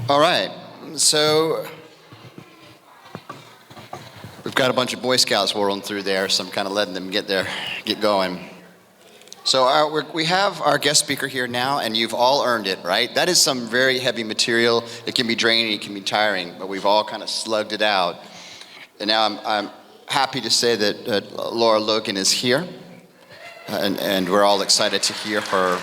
All right, so we've got a bunch of Boy Scouts whirling through there, so I'm kind of letting them get going. So we have our guest speaker here now, and you've all earned it, right? That is some very heavy material. It can be draining, it can be tiring, but we've all kind of slugged it out. And now I'm happy to say that Lara Logan is here, and we're all excited to hear her.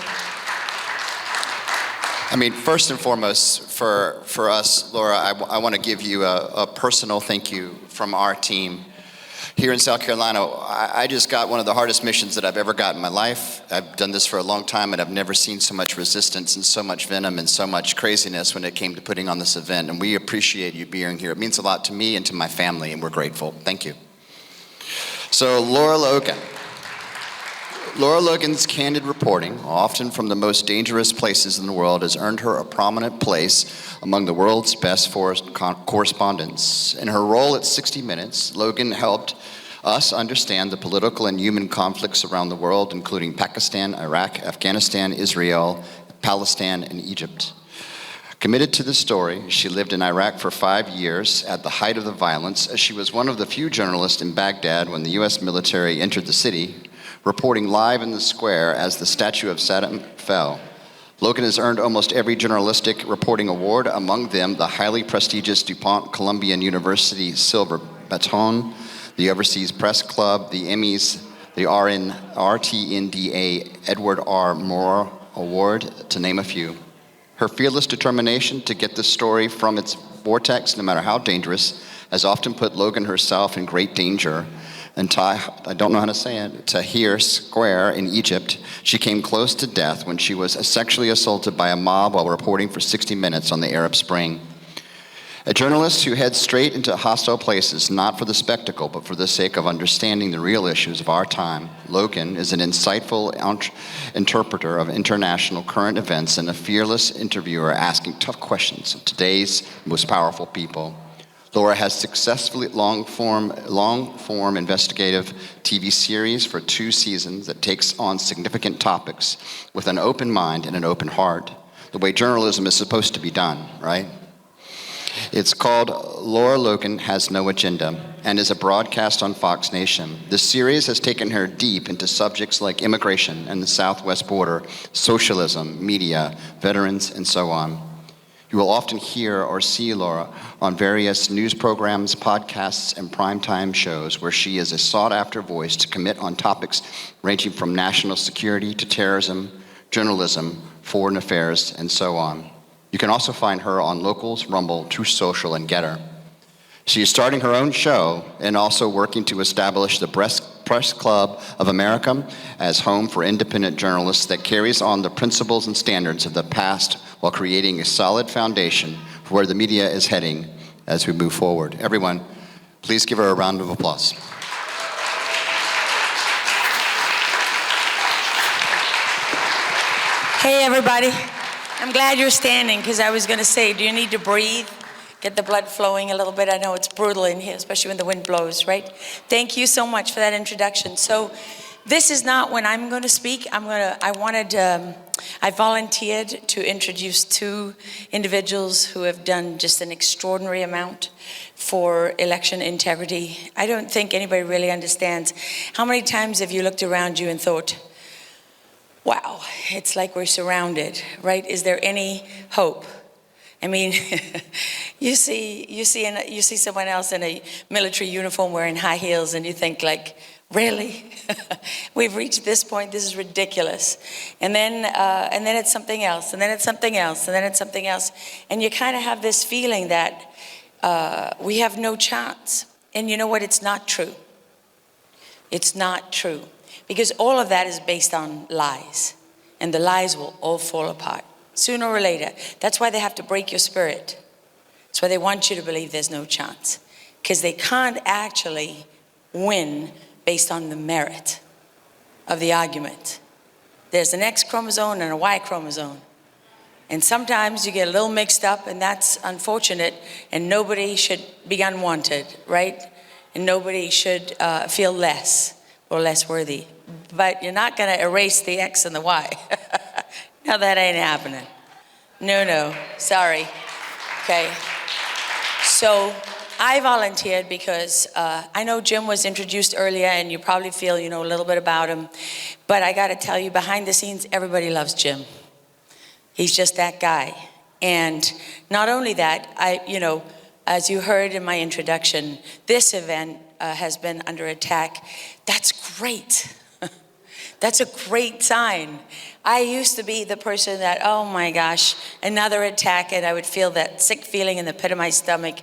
I mean, first and foremost, for us, Lara, I want to give you a personal thank you from our team. Here in South Carolina, I just got one of the hardest missions that I've ever got in my life. I've done this for a long time, and I've never seen so much resistance and so much venom and so much craziness when it came to putting on this event, and we appreciate you being here. It means a lot to me and to my family, and we're grateful. Thank you. So, Lara Logan. Lara Logan's candid reporting, often from the most dangerous places in the world, has earned her a prominent place among the world's best correspondents. In her role at 60 Minutes, Logan helped us understand the political and human conflicts around the world, including Pakistan, Iraq, Afghanistan, Israel, Palestine, and Egypt. Committed to the story, she lived in Iraq for 5 years at the height of the violence, as she was one of the few journalists in Baghdad when the U.S. military entered the city, reporting live in the square as the statue of Saddam fell. Logan has earned almost every journalistic reporting award, among them the highly prestigious DuPont Columbian University Silver Baton, the Overseas Press Club, the Emmys, the RTNDA Edward R. Moore Award, to name a few. Her fearless determination to get the story from its vortex, no matter how dangerous, has often put Logan herself in great danger. And I don't know how to say it, Tahrir Square in Egypt, she came close to death when she was sexually assaulted by a mob while reporting for 60 Minutes on the Arab Spring. A journalist who heads straight into hostile places, not for the spectacle, but for the sake of understanding the real issues of our time, Logan is an insightful interpreter of international current events and a fearless interviewer asking tough questions of today's most powerful people. Lara has successfully long-form investigative TV series for 2 seasons that takes on significant topics with an open mind and an open heart, the way journalism is supposed to be done, right? It's called Lara Logan Has No Agenda and is a broadcast on Fox Nation. This series has taken her deep into subjects like immigration and the Southwest border, socialism, media, veterans, and so on. You will often hear or see Lara on various news programs, podcasts, and primetime shows where she is a sought-after voice to commit on topics ranging from national security to terrorism, journalism, foreign affairs, and so on. You can also find her on Locals, Rumble, Truth Social, and Getter. She is starting her own show and also working to establish the Press Club of America as home for independent journalists that carries on the principles and standards of the past while creating a solid foundation for where the media is heading as we move forward. Everyone, please give her a round of applause. Hey, everybody. I'm glad you're standing, because I was going to say, do you need to breathe? Get the blood flowing a little bit. I know it's brutal in here, especially when the wind blows, right? Thank you so much for that introduction. So this is not when I'm going to speak. I volunteered to introduce 2 individuals who have done just an extraordinary amount for election integrity. I don't think anybody really understands. How many times have you looked around you and thought, wow, it's like we're surrounded, right? Is there any hope? I mean, you see someone else in a military uniform wearing high heels, and you think, like, really? We've reached this point. This is ridiculous. And then it's something else, and then it's something else, and then it's something else, and you kind of have this feeling that we have no chance. And you know what? It's not true. It's not true, because all of that is based on lies, and the lies will all fall apart sooner or later. That's why they have to break your spirit. That's why they want you to believe there's no chance, because they can't actually win based on the merit of the argument. There's an X chromosome and a Y chromosome. And sometimes you get a little mixed up, and that's unfortunate, and nobody should be unwanted, right? And nobody should feel less or less worthy. But you're not going to erase the X and the Y. No, that ain't happening. No, sorry. Okay. So I volunteered because I know Jim was introduced earlier, and you probably feel you know a little bit about him. But I got to tell you, behind the scenes, everybody loves Jim. He's just that guy. And not only that, as you heard in my introduction, this event has been under attack. That's great. That's a great sign. I used to be the person that, oh my gosh, another attack, and I would feel that sick feeling in the pit of my stomach,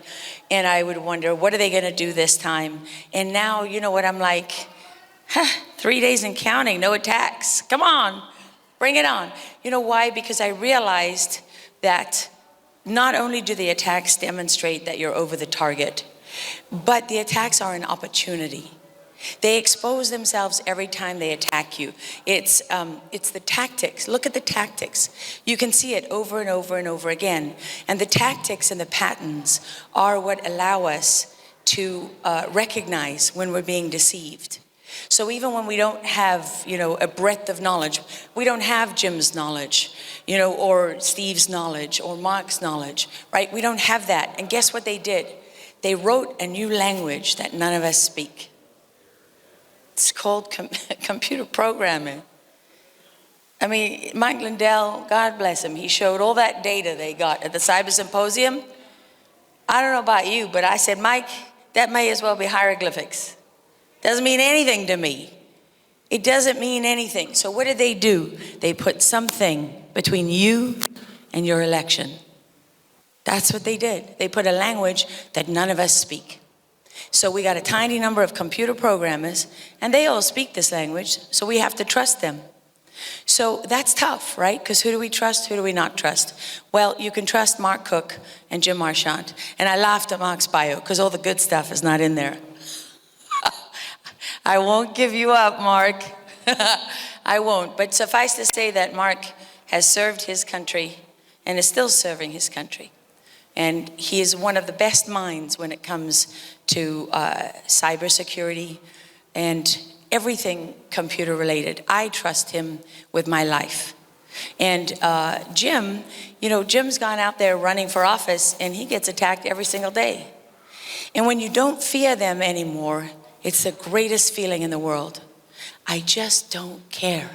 and I would wonder, what are they gonna do this time? And now, you know what, I'm like, 3 days and counting, no attacks. Come on, bring it on. You know why? Because I realized that not only do the attacks demonstrate that you're over the target, but the attacks are an opportunity. They expose themselves every time they attack you. It's the tactics. Look at the tactics. You can see it over and over and over again. And the tactics and the patterns are what allow us to recognize when we're being deceived. So even when we don't have, a breadth of knowledge, we don't have Jim's knowledge, or Steve's knowledge, or Mark's knowledge, right? We don't have that. And guess what they did? They wrote a new language that none of us speak. It's called computer programming. I mean, Mike Lindell, God bless him, he showed all that data they got at the Cyber Symposium. I don't know about you, but I said, Mike, that may as well be hieroglyphics. Doesn't mean anything to me. It doesn't mean anything. So what did they do? They put something between you and your election. That's what they did. They put a language that none of us speak. So we got a tiny number of computer programmers, and they all speak this language, so we have to trust them. So that's tough, right? Because who do we trust? Who do we not trust? Well, you can trust Mark Cook and Jim Marchant. And I laughed at Mark's bio because all the good stuff is not in there. I won't give you up, Mark. I won't. But suffice to say that Mark has served his country and is still serving his country. And he is one of the best minds when it comes to cybersecurity and everything computer related. I trust him with my life. And Jim, Jim's gone out there running for office, and he gets attacked every single day. And when you don't fear them anymore, it's the greatest feeling in the world. I just don't care.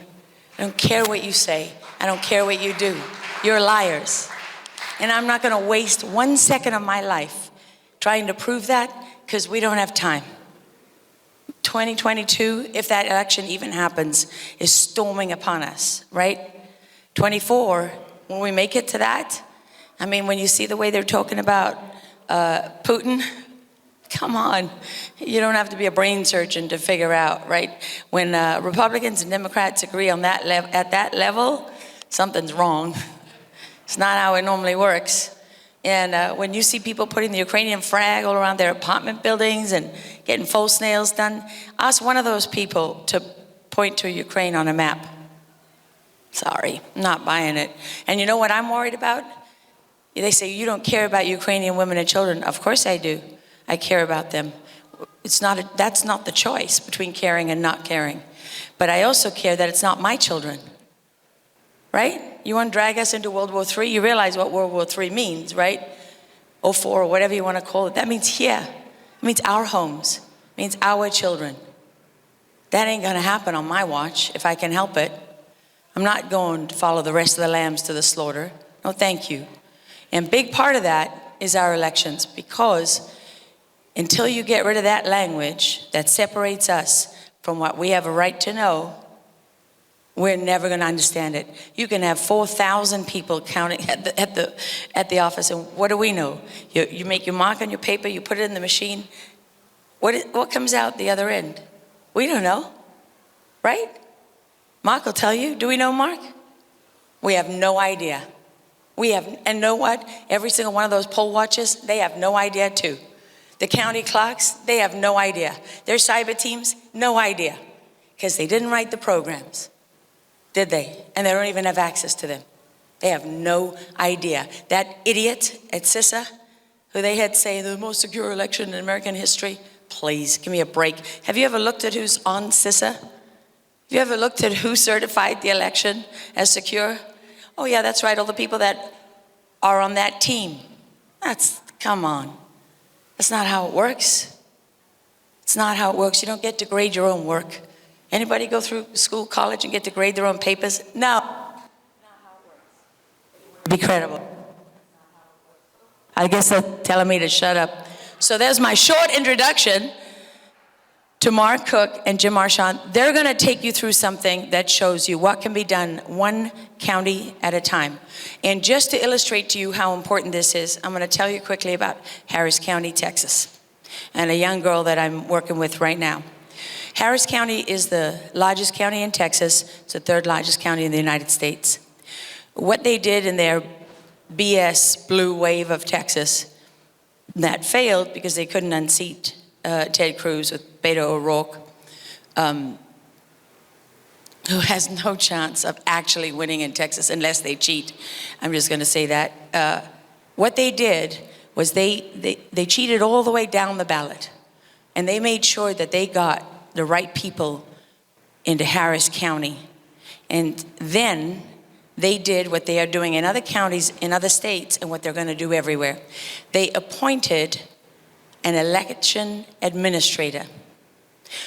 I don't care what you say. I don't care what you do. You're liars. And I'm not going to waste 1 second of my life trying to prove that, because we don't have time. 2022, if that election even happens, is storming upon us, right? 24, when we make it to that, I mean, when you see the way they're talking about Putin, come on. You don't have to be a brain surgeon to figure out, right? When Republicans and Democrats agree on that at that level, something's wrong. It's not how it normally works. And when you see people putting the Ukrainian flag all around their apartment buildings and getting false nails done, ask one of those people to point to Ukraine on a map. Sorry, I'm not buying it. And you know what I'm worried about? They say, you don't care about Ukrainian women and children. Of course I do. I care about them. That's not the choice between caring and not caring. But I also care that it's not my children. Right? You want to drag us into World War III? You realize what World War III means, right? Or 4, or whatever you want to call it. That means here. It means our homes. It means our children. That ain't going to happen on my watch if I can help it. I'm not going to follow the rest of the lambs to the slaughter. No, thank you. And a big part of that is our elections, because until you get rid of that language that separates us from what we have a right to know, we're never going to understand it. You can have 4,000 people counting at the office, and what do we know? You make your mark on your paper, you put it in the machine. What comes out the other end? We don't know, right? Mark will tell you. Do we know, Mark? We have no idea. And know what? Every single one of those poll watchers, they have no idea too. The county clerks, they have no idea. Their cyber teams, no idea, because they didn't write the programs. Did they? And they don't even have access to them. They have no idea. That idiot at CISA, who they had say the most secure election in American history, please give me a break. Have you ever looked at who's on CISA? Have you ever looked at who certified the election as secure? Oh yeah, that's right, all the people that are on that team. Come on. That's not how it works. It's not how it works. You don't get to grade your own work. Anybody go through school, college, and get to grade their own papers? No. Not how it works. Be credible. I guess they're telling me to shut up. So there's my short introduction to Mark Cook and Jim Marchand. They're going to take you through something that shows you what can be done one county at a time. And just to illustrate to you how important this is, I'm going to tell you quickly about Harris County, Texas, and a young girl that I'm working with right now. Harris County is the largest county in Texas. It's the third largest county in the United States. What they did in their BS blue wave of Texas, that failed because they couldn't unseat Ted Cruz with Beto O'Rourke, who has no chance of actually winning in Texas unless they cheat. I'm just going to say that. What they did was they cheated all the way down the ballot, and they made sure that they got the right people into Harris County. And then they did what they are doing in other counties, in other states, and what they're going to do everywhere. They appointed an election administrator.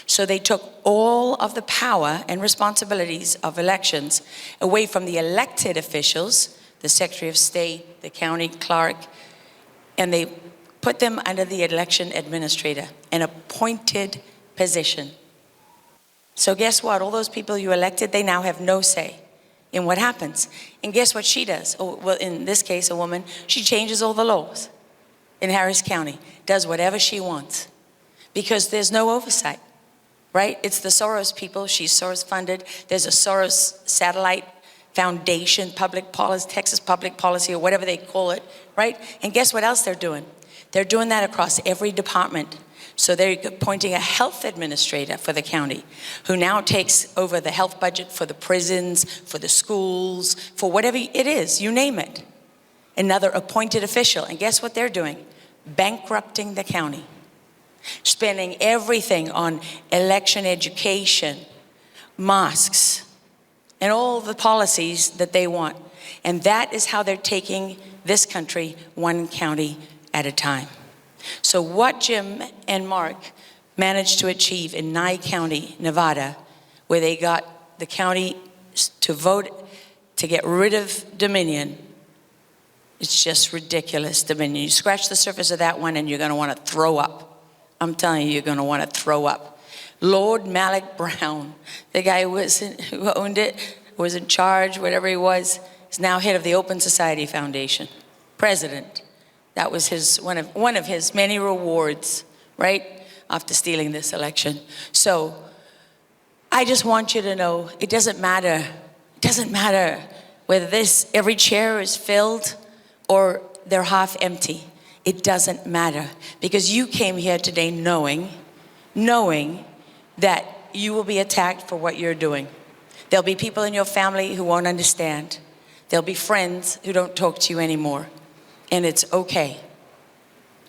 So they took all of the power and responsibilities of elections away from the elected officials, the Secretary of State, the county clerk, and they put them under the election administrator, an appointed position. So guess what? All those people you elected, they now have no say in what happens. And guess what she does? Oh, well, in this case, a woman, she changes all the laws in Harris County, does whatever she wants, because there's no oversight, right? It's the Soros people. She's Soros funded. There's a Soros satellite foundation, public policy, Texas public policy, or whatever they call it, right? And guess what else they're doing? They're doing that across every department. So they're appointing a health administrator for the county who now takes over the health budget for the prisons, for the schools, for whatever it is, you name it. Another appointed official. And guess what they're doing? Bankrupting the county. Spending everything on election education, mosques, and all the policies that they want. And that is how they're taking this country one county at a time. So what Jim and Mark managed to achieve in Nye County, Nevada, where they got the county to vote to get rid of Dominion, it's just ridiculous, Dominion. You scratch the surface of that one and you're going to want to throw up. I'm telling you, you're going to want to throw up. Lord Malik Brown, the guy who owned it, was in charge, whatever he was, is now head of the Open Society Foundation, president. That was his one of his many rewards, right, after stealing this election. So I just want you to know, it doesn't matter. It doesn't matter whether every chair is filled or they're half empty. It doesn't matter, because you came here today knowing that you will be attacked for what you're doing. There'll be people in your family who won't understand. There'll be friends who don't talk to you anymore. And it's okay.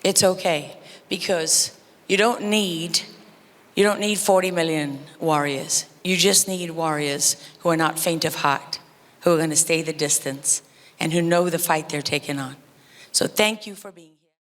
It's okay, because you don't need 40 million warriors. You just need warriors who are not faint of heart, who are going to stay the distance, and who know the fight they're taking on. So thank you for being here.